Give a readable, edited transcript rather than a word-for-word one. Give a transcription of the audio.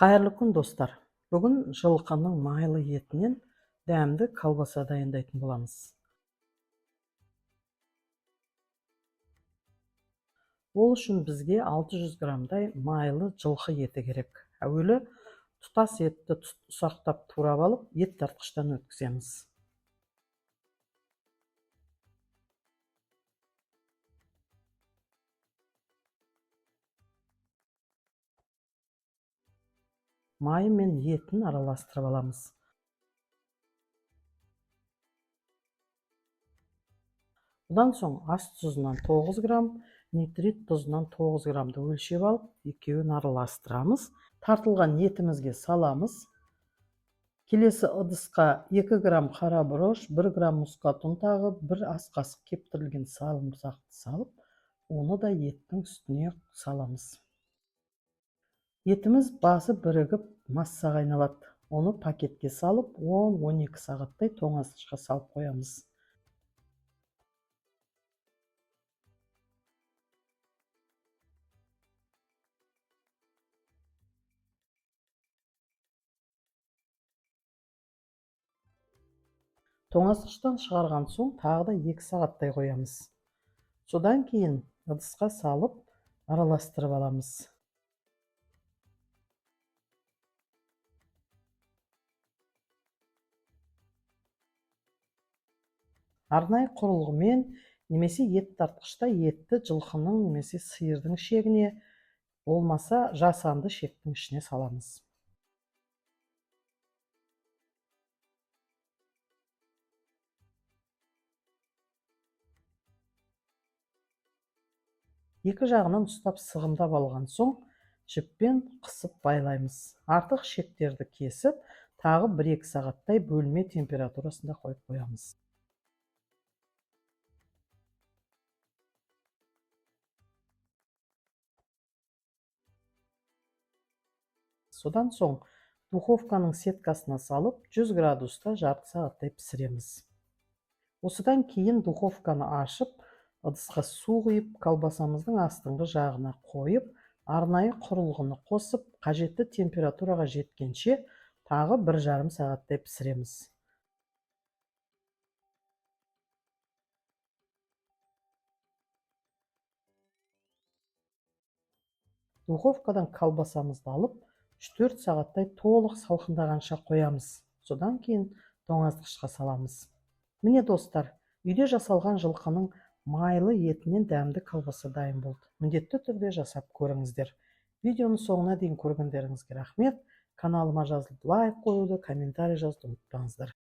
Қайырлы күн достар. Бүгін жылқының майлы етінен дәмді колбаса дайындайтын боламыз. Ол үшін бізге 600 грамдай майлы жылқы еті керек. Әуелі тұтас етті ұсақтап турап алып, ет тартқыштан өткіземіз. Майы мен етін араластырып аламыз. Бұдан соң ас тұзынан 9 грамм, нитрит тұзынан 9 граммды өлшеп алып, екеуін араластырамыз. Тартылған етімізге саламыз. Келесі ыдысқа 2 грамм қара бұрыш, 1 грамм мұсқат ұн тағып, 1 ас қасық кептірілген сарымсақты салып, оны да еттің үстіне саламыз. Етіміз басы бірігіп массаға айналады. Оны пакетке салып, 10-12 сағаттай тоңазытқышқа салып қоямыз. Тоңазытқыштан шығарған соң тағы да 2 сағаттай қоямыз. Содан кейін ыдысқа салып, араластырып аламыз. Арнайы құрылғымен немесе ет тартқышта етті жылқының немесе сиырдың шегіне, болмаса жасанды шектің ішіне саламыз. Екі жағынан ұстап сығымдап алған соң, жіппен қысып байлаймыз. Артық шектерді кесіп, тағы 1-2 сағаттай бөлме температурасында қойып қоямыз. Содан соң духовканың сеткасына салып, 100 градуста жарты сағаттай пісіреміз. Осыдан кейін духовканы ашып, ыдысқа су құйып, колбасамыздың астыңғы жағына қойып, арнайы құрылғыны қосып, қажетті температураға жеткенше тағы 1,5 сағаттай пісіреміз. Духовкадан колбасамызды алып, 3-4 сағаттай толық салқындағанша қоямыз. Содан кейін тоңазытқышқа саламыз. Міне достар, үйде жасалған жылқының майлы етінен дәмді колбаса дайын болды. Міндетті түрде жасап көріңіздер. Видеоны соңына дейін көргендеріңізге рахмет. Каналыма жазылып лайк қоюды, комментарий жазуды ұмытпаңыздар.